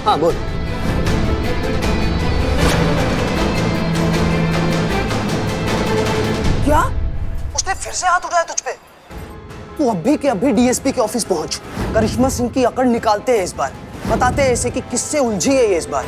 हाँ बोल। क्या? उसने फिर से हाथ उठाया तुझ पे? तू अभी के अभी डीएसपी के ऑफिस पहुंच। करिश्मा सिंह की अकड़ निकालते हैं इस बार। बताते हैं इसे कि किससे उलझी है ये इस बार।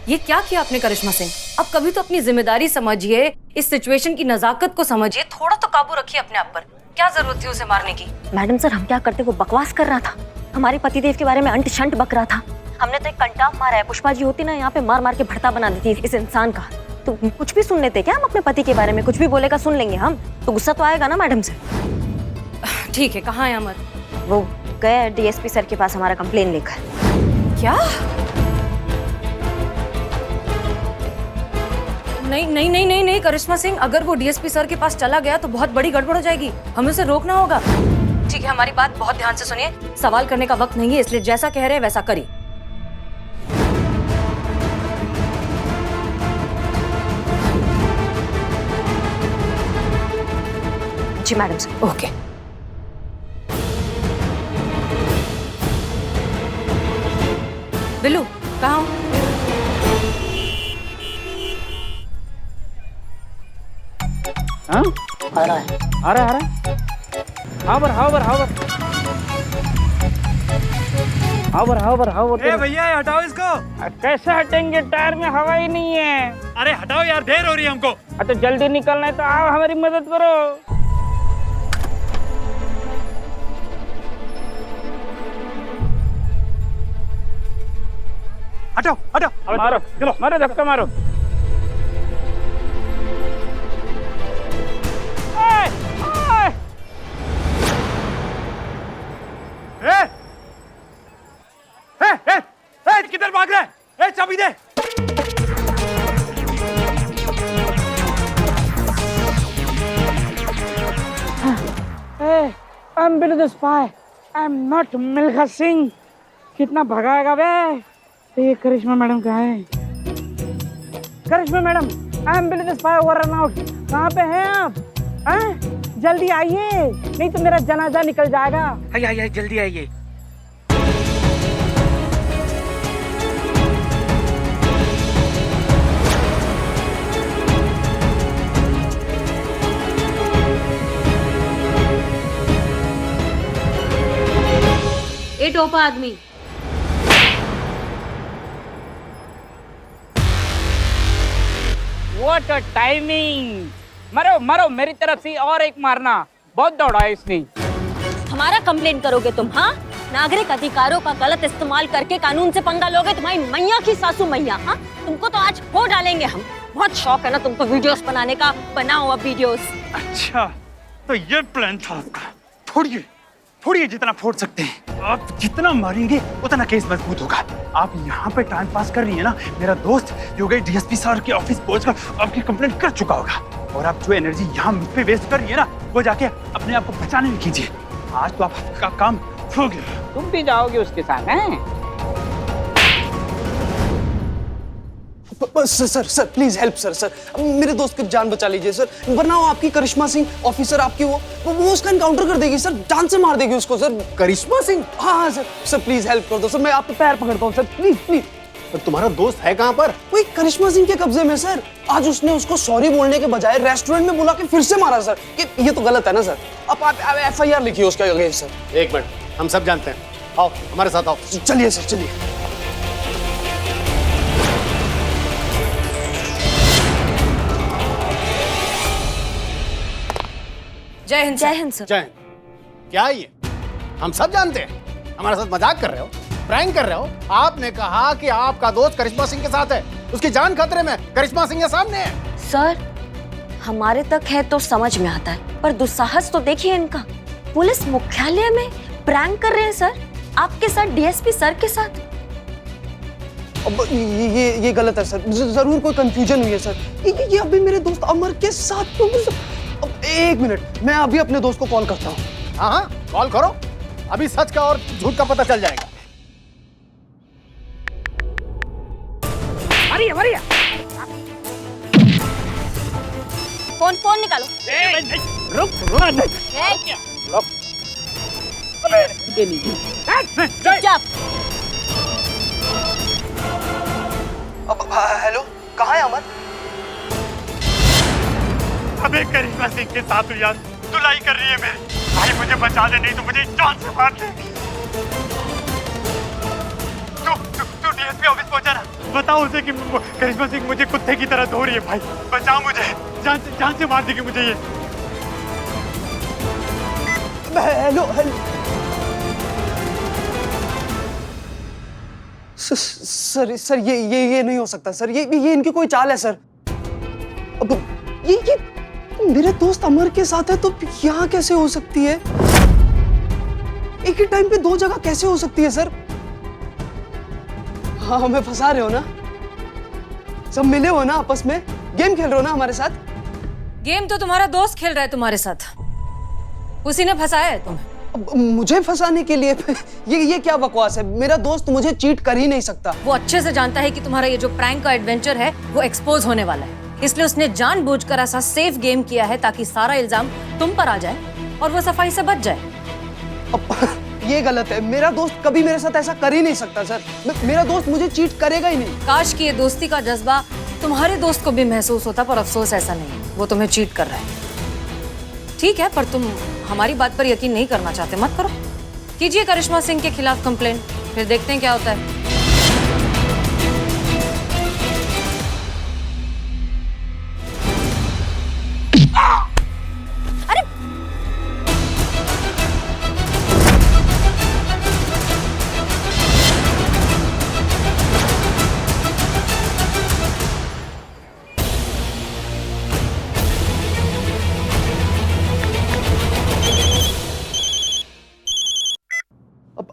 ये क्या किया आपने करिश्मा सिंह? अब कभी तो अपनी जिम्मेदारी समझिए, इस सिचुएशन की नजाकत को समझिए, थोड़ा तो काबू रखिए अपने आप पर। क्या जरूरत थी उसे मारने की? मैडम सर, हम क्या करते? वो बकवास कर रहा था, हमारे पतिदेव के बारे में अंट शंट बक रहा था। हमने तो एक कंटाप मारा है। पुष्पा जी होती ना, यहाँ पे मार मार के भरता बना देती इस इंसान का। तो कुछ भी सुन लेते क्या हम अपने पति के बारे में? कुछ भी बोलेगा सुन लेंगे हम, तो गुस्सा तो आएगा ना मैडम से। ठीक है, कहाँ है अमर? वो गए डीएसपी सर के पास हमारा कंप्लेन लेकर। क्या? नहीं नहीं नहीं नहीं नहीं करिश्मा सिंह, अगर वो डीएसपी सर के पास चला गया तो बहुत बड़ी गड़बड़ हो जाएगी। हमें उसे रोकना होगा। ठीक है, हमारी बात बहुत ध्यान से सुनिए। सवाल करने का वक्त नहीं है, इसलिए जैसा कह रहे हैं वैसा करिए। जी मैडम सर। ओके। बिल्लू कहाँ हो? हाँ? आ रहा है। आ रहा है। हावर हावर हावर हावर हावर हावर। ए भैया हटाओ इसको। कैसे हटेंगे? टायर में हवा ही नहीं है। अरे हटाओ यार, देर हो रही है हमको। तो जल्दी निकलना है तो आओ हमारी मदद करो। हटाओ हटाओ। मारो चलो, मारो धक्का मारो। किधर भाग रहा है? चाबी दे। I'm Billy the spy. I'm not Milkha Singh. कितना भगाएगा बे? ये करिश्मा मैडम कहाँ है? करिश्मा madam, I'm Billy the spy over and out। कहाँ पे हैं आप? जल्दी आइए, नहीं तो मेरा जनाजा निकल जाएगा। आइए जल्दी आइए। ए टोपा आदमी, What a timing! मरो मरो, मेरी तरफ से और एक मारना। बहुत दौड़ा है इसने। हमारा कंप्लेन करोगे तुम? हाँ, नागरिक अधिकारों का गलत इस्तेमाल करके कानून से पंगा लोगे। तुम्हारी मैया की सासू मैया। हाँ, तुमको तो आज हो डालेंगे हम। बहुत शौक है ना तुमको वीडियोस बनाने का, बनाओ अब वीडियोस। अच्छा, तो ये प्लान था आपका। फोड़िए जितना फोड़ सकते हैं। आप जितना मारेंगे उतना केस मजबूत होगा। आप यहाँ पे टाइम पास कर रही है ना। मेरा दोस्त जो गई डीएसपी सर के ऑफिस पहुंचकर आपकी कंप्लेंट कर चुका होगा। और आप जो एनर्जी यहाँ मुझ पे वेस्ट कर रही है ना, वो जाके अपने आप को बचाने में कीजिए। आज तो आपका काम हो गया। तुम भी जाओगे उसके साथ हैं? Sir please help sir. मेरे दोस्त की जान बचा लीजिए सर, वरना वो आपकी करिश्मा सिंह ऑफिसर आपकी वो उसका एनकाउंटर कर देगी सर, जान से मार देगी उसको सर। करिश्मा सिंह? हाँ सर प्लीज हेल्प कर दो सर, मैं आपके पैर पकड़ता हूँ सर, प्लीज। पर तुम्हारा दोस्त है कहाँ पर? वही करिश्मा सिंह के कब्जे में सर। आज उसने उसको सॉरी बोलने के बजाय रेस्टोरेंट में बुला के फिर से मारा सर। ये तो गलत है ना सर। आप FIR लिखिए उसके अगेंस्ट सर। एक मिनट, हम सब जानते हैं। आओ हमारे साथ आओ। चलिए सर, चलिए। जय हिंद। जय हिंद सर। जय हिंद। क्या ये? हम सब जानते हैं। हमारे साथ मजाक कर रहे हो, प्रैंक कर रहे हो। आपने कहा कि आपका दोस्त करिश्मा सिंह के साथ है, उसकी जान खतरे में। करिश्मा सिंह के सामने है। सर, हमारे तक है तो समझ में आता है, पर दुस्साहस तो देखिए इनका। पुलिस मुख्यालय में प्रैंक कर रहे हैं सर, आपके साथ, डीएसपी सर के साथ। अब ये गलत है सर, जरूर कोई कंफ्यूजन हुई है सर। ये अभी मेरे दोस्त अमर के साथ तो। अब एक मिनट, मैं अभी अपने दोस्त को कॉल करता हूँ। हाँ कॉल करो। अभी सच का और झूठ का पता चल जाएगा। मारिए। फोन निकालो। रुक। ये लीजिए। चुपचाप। अब हेलो, कहाँ है अमर? अबे करिश्मा सिंह के साथ हुई यार, धुलाई कर रही है मेरी। भाई मुझे बचा ले, नहीं तो मुझे जान से मार देगी। तू डीएसपी ऑफिस पहुंचा ना, बताओ उसे कि करिश्मा सिंह मुझे कुत्ते की तरह धो रही है। भाई बचाओ मुझे, जान से मार देगी मुझे ये। हेलो हेलो सर ये नहीं हो सकता सर, ये इनकी कोई चाल है सर। अब ये मेरे दोस्त अमर के साथ है तो यहाँ कैसे हो सकती है? एक ही टाइम पे दो जगह कैसे हो सकती है सर? हाँ, हमें फंसा रहे हो ना? सब मिले हो ना आपस में? गेम खेल रहे हो ना हमारे साथ? गेम तो तुम्हारा दोस्त खेल रहा है तुम्हारे साथ, उसी ने फंसाया है तुम्हें। अब मुझे फंसाने के लिए ये क्या बकवास है? मेरा दोस्त मुझे चीट कर ही नहीं सकता। वो अच्छे से जानता है कि तुम्हारा ये जो प्रैंक का एडवेंचर है वो एक्सपोज होने वाला है, इसलिए उसने जानबूझकर ऐसा सेफ गेम किया है ताकि सारा इल्जाम तुम पर आ जाए और वो सफाई से बच जाए। अब ये गलत है, मेरा दोस्त कभी मेरे साथ ऐसा कर ही नहीं सकता सर। मेरा दोस्त मुझे चीट करेगा ही नहीं। काश कि ये दोस्ती का जज्बा तुम्हारे दोस्त को भी महसूस होता, पर अफसोस ऐसा नहीं, वो तुम्हें चीट कर रहा है। ठीक है, पर तुम हमारी बात पर यकीन नहीं करना चाहते, मत करो। कीजिए करिश्मा सिंह के खिलाफ कंप्लेंट, फिर देखते हैं क्या होता है।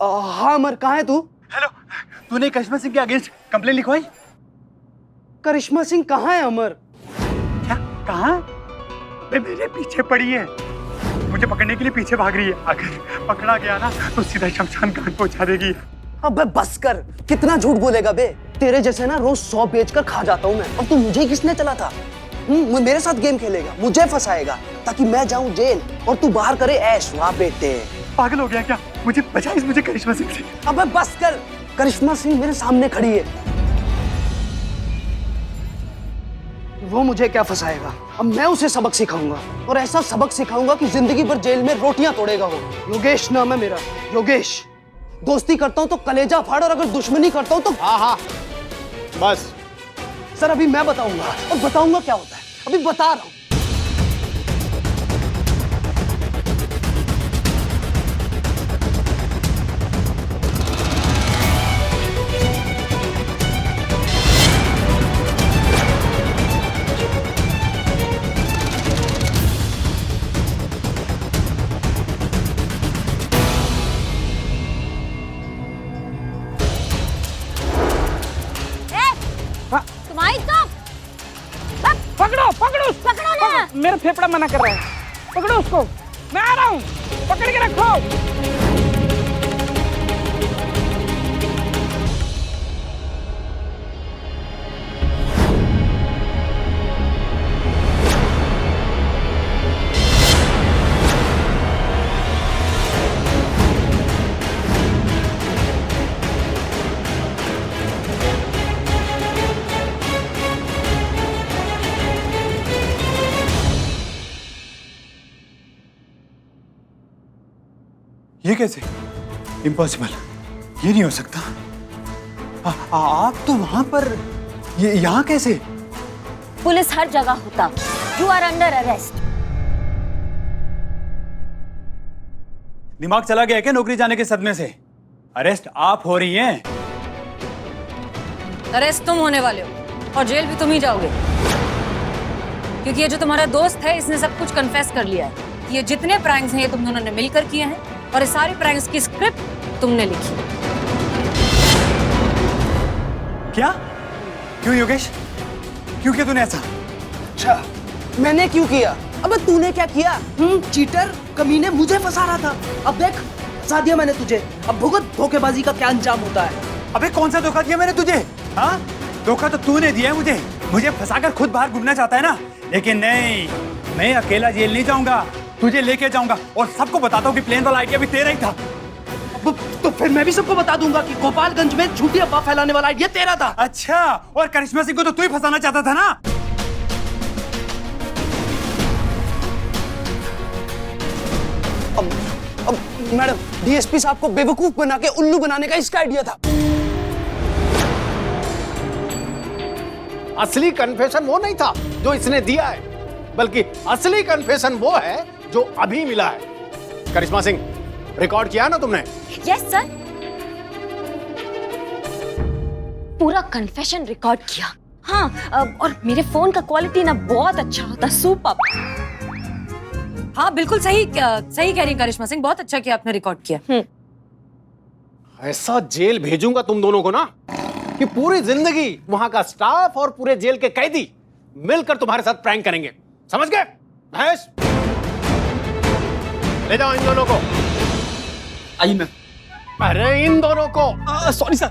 हाँ अमर, कहाँ है तू? हेलो, तूने करिश्मा सिंह के अगेंस्ट कंप्लेन लिखवाई? करिश्मा सिंह कहाँ है अमर? क्या कहाँ? मेरे पीछे पड़ी है, मुझे पकड़ने के लिए पीछे भाग रही है। अगर पकड़ा गया ना तो सीधा शमशान घाट पहुंचा देगी। अबे बस कर, कितना झूठ बोलेगा बे? तेरे जैसे ना रोज 100 बेचकर खा जाता हूँ मैं, और तू मुझे किसने चला था? मेरे साथ गेम खेलेगा, मुझे फंसाएगा ताकि मैं जाऊं जेल और तू बाहर करे ऐश। वाह बेटे, पागल हो गया क्या? मुझे बचा मुझे करिश्मा सिंह से। अबे बस कर, करिश्मा सिंह मेरे सामने खड़ी है, वो मुझे क्या फंसाएगा? अब मैं उसे सबक सिखाऊंगा, और ऐसा सबक सिखाऊंगा कि जिंदगी भर जेल में रोटियां तोड़ेगा वो। योगेश नाम है मेरा, योगेश। दोस्ती करता हूं तो कलेजा फाड़, और अगर दुश्मनी करता हूं तो हाँ बस। सर अभी मैं बताऊंगा, और बताऊंगा क्या होता है, अभी बता रहा हूं। पकड़ो ना। मेरा फेफड़ा मना कर रहा है, पकड़ो उसको, मैं आ रहा हूँ, पकड़ के रखो। ये कैसे? इम्पॉसिबल, ये नहीं हो सकता। आप तो वहां पर, ये यहाँ कैसे? पुलिस हर जगह होता। You are under arrest. दिमाग चला गया क्या नौकरी जाने के सदमे से? अरेस्ट आप हो रही हैं। अरेस्ट तुम होने वाले हो और जेल भी तुम ही जाओगे, क्योंकि ये जो तुम्हारा दोस्त है इसने सब कुछ कन्फेस कर लिया है। ये जितने प्रैंक्स हैं ये तुम दोनों ने मिलकर किए हैं, और ये सारी प्रैंक्स की स्क्रिप्ट तुमने लिखी। क्या? क्यों योगेश, क्यों किया तूने ऐसा? अच्छा, मैंने क्यों किया? अबे तूने क्या किया? चीटर, कमीने, मुझे फंसा रहा था। अब देख, फंसा दिया मैंने तुझे। अब भुगत धोखेबाजी का क्या अंजाम होता है। अबे कौन सा धोखा दिया मैंने तुझे? हाँ, धोखा तो तूने दिया है मुझे। मुझे फंसाकर खुद बाहर घूमना चाहता है ना, लेकिन नहीं, मैं अकेला जेल नहीं जाऊंगा, तुझे लेके जाऊंगा और सबको बताता हूँ कि प्लेन वाला आइडिया भी तेरा ही था। तो फिर मैं भी सबको बता दूंगा कि गोपालगंज में झूठी अफवाह फैलाने वाला आइडिया तेरा था। अच्छा, और करिश्मा सिंह को तो तू ही फंसाना चाहता था ना? अब मैडम, डीएसपी साहब को बेवकूफ बना के उल्लू बनाने का इसका आइडिया था। असली कन्फेशन वो नहीं था जो इसने दिया है, बल्कि असली कन्फेशन वो है जो अभी मिला है। करिश्मा सिंह, रिकॉर्ड किया ना तुमने? यस सर, पूरा कन्फेशन रिकॉर्ड किया। हाँ, और मेरे फोन का क्वालिटी ना बहुत अच्छा होता, सुपर। हाँ बिल्कुल सही सही कह रही हैं करिश्मा सिंह, बहुत अच्छा किया आपने रिकॉर्ड किया। ऐसा जेल भेजूंगा तुम दोनों को ना कि पूरी जिंदगी वहां का स्टाफ और पूरे जेल के कैदी मिलकर तुम्हारे साथ प्रैंक करेंगे, समझ गए? महेश, ले जाओ इन दोनों को। आइए मैम। अरे इन दोनों को। Sorry sir.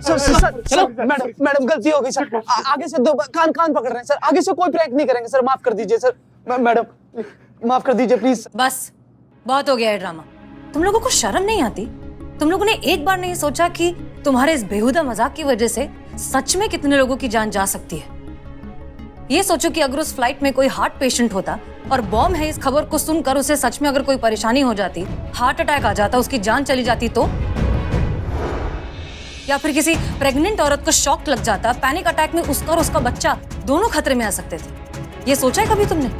सर मैडम गलती हो गई सर। आगे से दो कान पकड़ रहे हैं सर। आगे से कोई प्रैंक नहीं करेंगे सर, माफ कर दीजिए सर। मैडम माफ कर दीजिए प्लीज। बस बहुत हो गया है ड्रामा। तुम लोगों को शर्म नहीं आती? तुम लोगों ने एक बार नहीं सोचा कि तुम्हारे इस बेहुदा मजाक की वजह से सच में कितने लोगों की जान जा सकती है? ये सोचो कि अगर उस फ्लाइट में कोई हार्ट पेशेंट होता और बॉम्ब है इस खबर को सुनकर उसे सच में अगर कोई परेशानी हो जाती, हार्ट अटैक आ जाता, उसकी जान चली जाती तो? या फिर किसी प्रेग्नेंट औरत को शॉक लग जाता, पैनिक अटैक में उसका और उसका बच्चा दोनों खतरे में आ सकते थे। ये सोचा है कभी तुमने?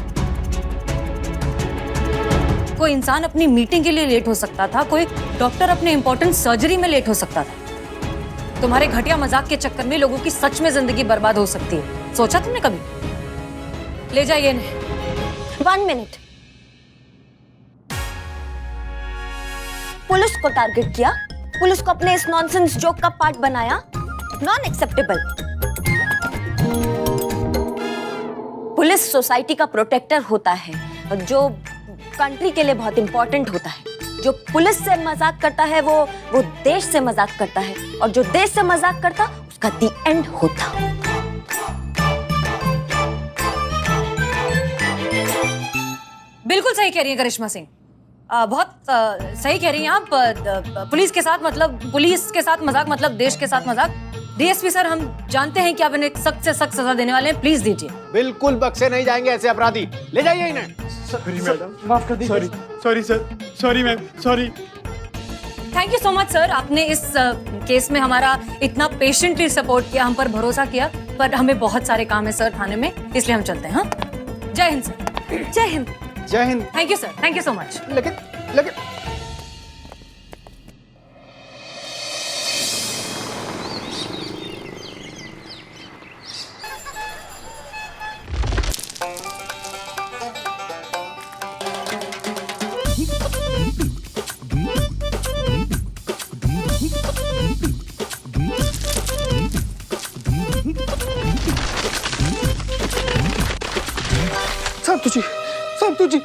कोई इंसान अपनी मीटिंग के लिए लेट हो सकता था, कोई डॉक्टर अपने इंपॉर्टेंट सर्जरी में लेट हो सकता था। तुम्हारे घटिया मजाक के चक्कर में लोगों की सच में जिंदगी बर्बाद हो सकती है। सोचा तुमने कभी? ले जाइए इन्हें। 1 मिनट। पुलिस को टारगेट किया, पुलिस को अपने इस नॉनसेंस जोक का पार्ट बनाया, नॉन एक्सेप्टेबल। पुलिस सोसाइटी का प्रोटेक्टर होता है, जो कंट्री के लिए बहुत इंपॉर्टेंट होता है। जो पुलिस से मजाक करता है वो देश से मजाक करता है, और जो देश से मजाक करता उसका दी एंड होता। बिल्कुल सही कह रही हैं करिश्मा सिंह, बहुत सही कह रही हैं आप। पुलिस के साथ मजाक मतलब देश के साथ मजाक। डीएसपी सर, हम जानते हैं कि आप इन्हें सख्त से सख्त सजा देने वाले हैं, प्लीज दीजिए। बिल्कुल बख्शे नहीं जाएंगे ऐसे अपराधी। ले जाइए इन्हें। सॉरी मैडम, माफ कर दीजिए। Sorry sir, sorry ma'am, sorry. Thank you so much sir, आपने इस केस में हमारा इतना पेशेंटली सपोर्ट किया, हम पर भरोसा किया। पर हमें बहुत सारे काम है सर थाने में, इसलिए हम चलते हैं। हाँ, जय हिंद सर। जय हिंद। जय Hind. Thank you sir, thank you so much. लेकिन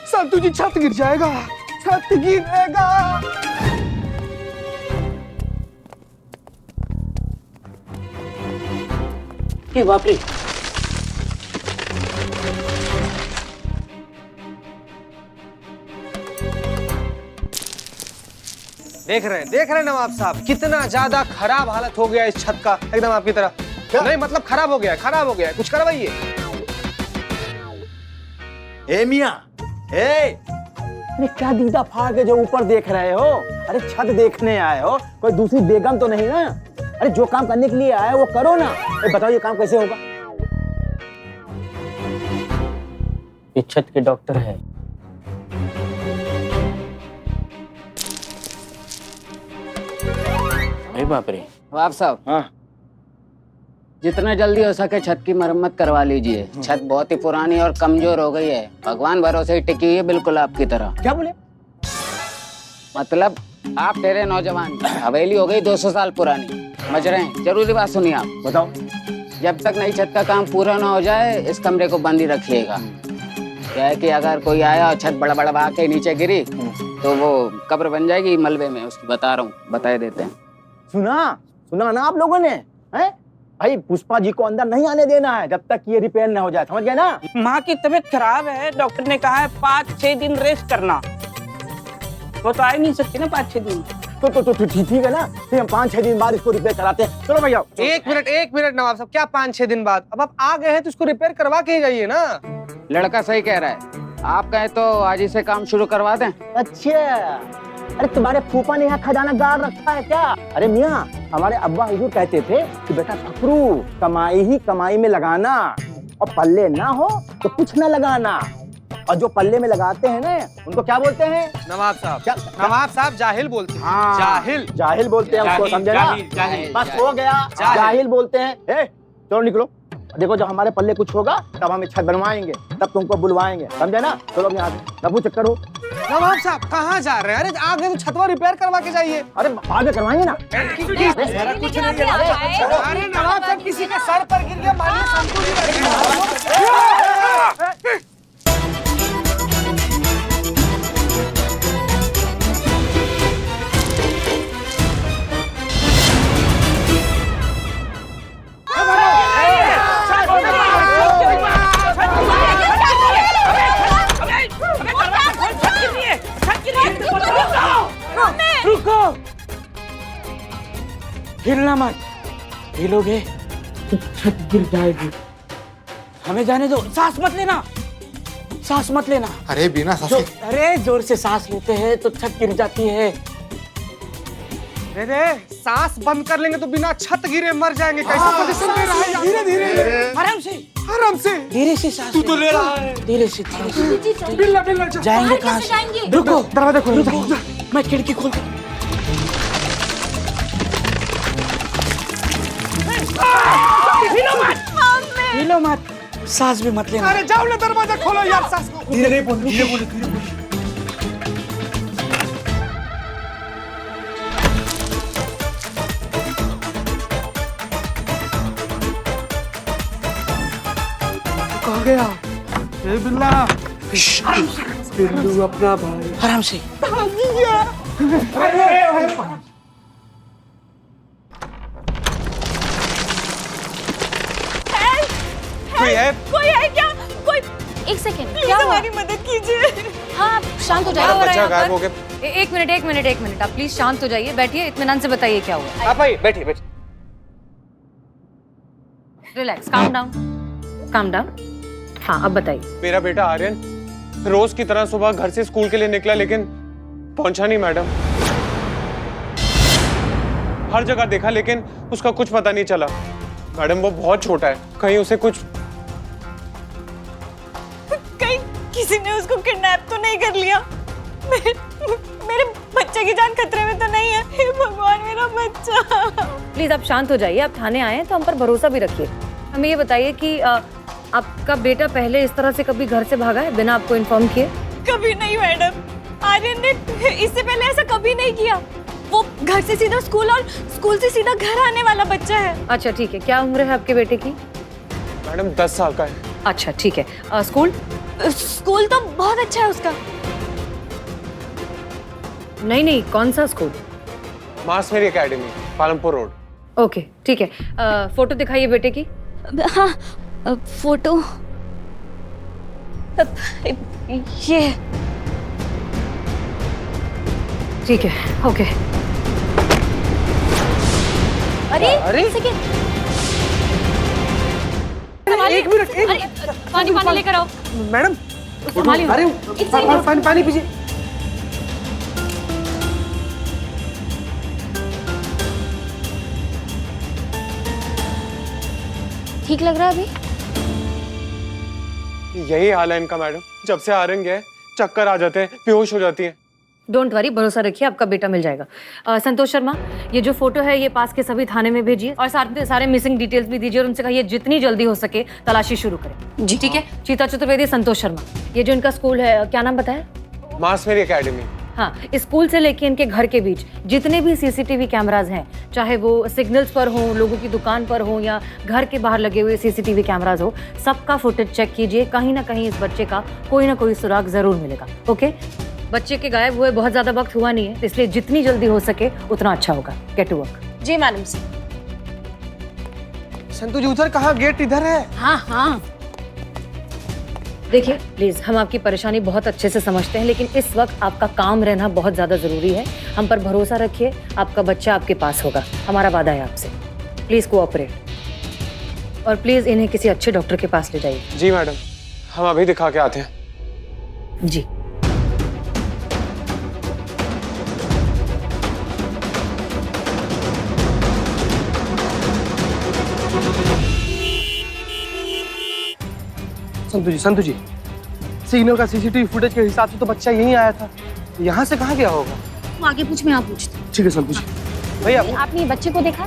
संतु जी छत गिर जाएगा, छत गिरेगा। ये बाप रे, देख रहे हैं नवाब साहब, कितना ज्यादा खराब हालत हो गया इस छत का, एकदम आपकी तरह। नहीं मतलब खराब हो गया है, कुछ करवाइए। ए मियां, अरे क्या दीदा फाड़ के जो ऊपर देख रहे हो? अरे छत देखने आए हो, कोई दूसरी बेगम तो नहीं ना? अरे जो काम करने के लिए आए वो करो ना। बताओ ये काम कैसे होगा? ये छत के डॉक्टर है। अरे बाप रे। नवाब साहब, हाँ, जितना जल्दी हो सके छत की मरम्मत करवा लीजिए। छत बहुत ही पुरानी और कमजोर हो गई है, भगवान भरोसे ही टिकी हुई है, बिल्कुल आपकी तरह। क्या बोले? मतलब आप ठहरे नौजवान, हवेली हो गई 200 साल पुरानी, समझ रहे हैं? जरूरी बात सुनिए आप। बताओ। जब तक नई छत का काम पूरा ना हो जाए इस कमरे को बंद ही रखिएगा। क्या है कि अगर कोई आया और छत बड़ा के नीचे गिरी तो वो कब्र बन जाएगी मलबे में, उसकी बता रहा हूँ, बताए देते हैं। सुना ना आप लोगों ने? हैं? भाई पुष्पा जी को अंदर नहीं आने देना है जब तक ये रिपेयर न हो जाए, समझ गए ना? माँ की तबीयत खराब है, डॉक्टर ने कहा है 5-6 दिन रेस्ट करना। वो तो आ ही नहीं सकती ना 5-6 दिन। तो ठीक है ना, फिर हम 5-6 दिन बाद इसको रिपेयर कराते हैं। चलो भैया। एक मिनट नवाब साहब, क्या 5-6 दिन बाद? अब आप आ गए हैं तो इसको रिपेयर करवा के ही जाइए ना। लड़का सही कह रहा है, आप कहें तो आज ही से काम शुरू करवा दें। अच्छा, अरे तुम्हारे फूफा ने यहाँ खजाना गाड़ रखा है क्या? अरे मियाँ, हमारे अब्बा हुजूर कहते थे कि बेटा फकरू, कमाई ही कमाई में लगाना, और पल्ले ना हो तो कुछ ना लगाना। और जो पल्ले में लगाते हैं ना, उनको क्या बोलते हैं? नवाब साहब। क्या? नवाब साहब जाहिल बोलते हैं। हाँ, जाहिल बोलते हैं उसको, समझे ना? बस हो गया, जाहिल बोलते हैं। चलो निकलो, देखो जब हमारे पल्ले कुछ होगा तब हम छत बनवाएंगे, तब तुमको बुलवाएंगे, समझे ना? चलो यहाँ से लघु चक्कर हो। नवाब साहब कहाँ जा रहे हैं? अरे आगे तो छतवा रिपेयर करवा के जाइए। अरे आगे करवाएंगे ना। कुछ नहीं है। अरे नवाब साहब किसी के सर पर गिर गया, मानिए संतुलित। रुको, हिलना मत, हिलोगे तो छत गिर जाएगी। हमें जाने दो, सांस मत लेना, सांस मत लेना। अरे बिना सांस के। अरे जोर से सांस लेते हैं तो छत गिर जाती है। अरे सांस बंद कर लेंगे तो बिना छत गिरे मर जाएंगे। कैसा पोजीशन ले रहा है? धीरे धीरे, आराम से, आराम से, धीरे से सांस। तू तो ले रहा है। धीरे से, धीरे से। बिल्ला जाएंगे कहाँ से? रुको, दरवाजा खोलो। मैं खिड़की खोल। हिलो मत, सांस भी मत लेना। अरे जाओ ना, दरवाजा खोलो यार। सांस को धीरे बोलो, धीरे बोलो, धीरे बोलो। कहाँ गया? ए बिल्ला, बिल्लू अपना भाई। आराम से। कोई है क्या? कोई एक सेकंड, क्या हुआ? हमारी मदद कीजिए। हाँ, आप शांत हो जाइए। बच्चा गायब हो गया। एक मिनट, आप प्लीज शांत हो जाइए, बैठिए, इत्मीनान से बताइए क्या हुआ। आप आइए, बैठिए। Relax, calm down. हाँ, अब बताइए। मेरा बेटा आर्यन रोज की तरह सुबह घर से स्कूल के लिए निकला, लेकिन पहुंचा नहीं मैडम। हर जगह देखा लेकिन उसका कुछ पता नहीं चला। मैडम वो बहुत छोटा है, कहीं उसे कुछ, कहीं किसी ने उसको किडनैप तो नहीं कर लिया? मेरे बच्चे की जान खतरे में तो नहीं है? हे भगवान, मेरा बच्चा। प्लीज आप शांत हो जाइए। आप थाने आए हैं तो हम पर भरोसा भी रखिए। हमें ये बताइए कि आपका बेटा पहले इस तरह से कभी घर से भागा है बिना आपको इन्फॉर्म किए? कभी नहीं मैडम, आर्यन ने इससे पहले ऐसा कभी नहीं किया। वो घर से सीधा स्कूल और स्कूल से सीधा घर आने वाला बच्चा है। अच्छा ठीक है, क्या उम्र है आपके बेटे की? मैडम 10 साल का है। अच्छा ठीक है। स्कूल तो बहुत अच्छा है उसका। नहीं, कौन सा स्कूल? मास मेरी एकेडमी, पालमपुर रोड। ओके ठीक है। फोटो दिखाइए बेटे की। हाँ, फोटो ये। ठीक है, ओके। अरे एक मिनट, पानी लेकर आओ मैडम। अरे पानी पीजिए। ठीक लग रहा है अभी? यही हाल है इनका मैडम। जब से आर्यन गए चक्कर आ जाते हैं, बेहोश हो जाती है। डोंट वरी, भरोसा रखिए, आपका बेटा मिल जाएगा। संतोष शर्मा, ये जो फोटो है ये पास के सभी थाने में भेजिए और साथ में सारे मिसिंग डिटेल्स भी दीजिए और उनसे कहिए जितनी जल्दी हो सके तलाशी शुरू करें। जी ठीक है। चीता चतुर्वेदी, संतोष शर्मा, ये जो इनका स्कूल है क्या नाम बताया? मास मेरी एकेडमी। हाँ, स्कूल से लेके इनके घर के बीच जितने भी सीसीटीवी कैमराज हैं, चाहे वो सिग्नल्स पर हो, लोगों की दुकान पर हो या घर के बाहर लगे हुए सीसीटीवी कैमराज हो, सबका फुटेज चेक कीजिए। कहीं ना कहीं इस बच्चे का कोई ना कोई सुराग जरूर मिलेगा। ओके, बच्चे के गायब हुए बहुत ज्यादा वक्त हुआ नहीं है, इसलिए जितनी जल्दी हो सके उतना अच्छा होगा। Get to work. जी मैडम। संतू जी उधर कहाँ? गेट इधर है। हाँ, देखिए प्लीज, हम आपकी परेशानी बहुत अच्छे से समझते हैं, लेकिन इस वक्त आपका काम रहना बहुत ज्यादा जरूरी है। हम पर भरोसा रखिए, आपका बच्चा आपके पास होगा, हमारा वादा है आपसे। प्लीज कोऑपरेट और प्लीज इन्हें किसी अच्छे डॉक्टर के पास ले जाइए। जी मैडम, हम अभी दिखा के आते हैं। जी। संतु जी, सिग्नल का सीसीटीवी फुटेज के हिसाब से तो बच्चा यहीं आया था, यहाँ से कहाँ गया होगा? तुम आगे पूछ, मैं यहाँ पूछती हूँ। ठीक है संतु जी। भैया आपने ये बच्चे को देखा?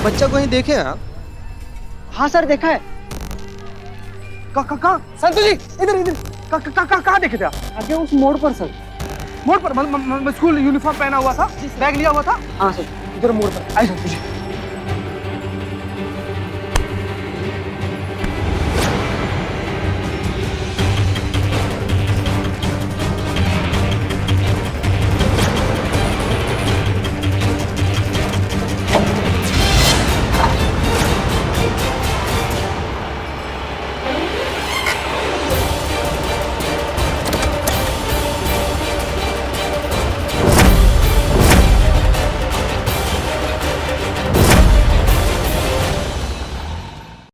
बच्चा को ही देखे आप? हाँ सर, देखा है। कहाँ? संतु जी इधर कहाँ देखे थे आप? आगे उस मोड़ पर सर। मोड़ पर? स्कूल यूनिफॉर्म पहना हुआ था, बैग लिया हुआ था? हाँ सर। इधर मोड़ पर। आइए संतु जी।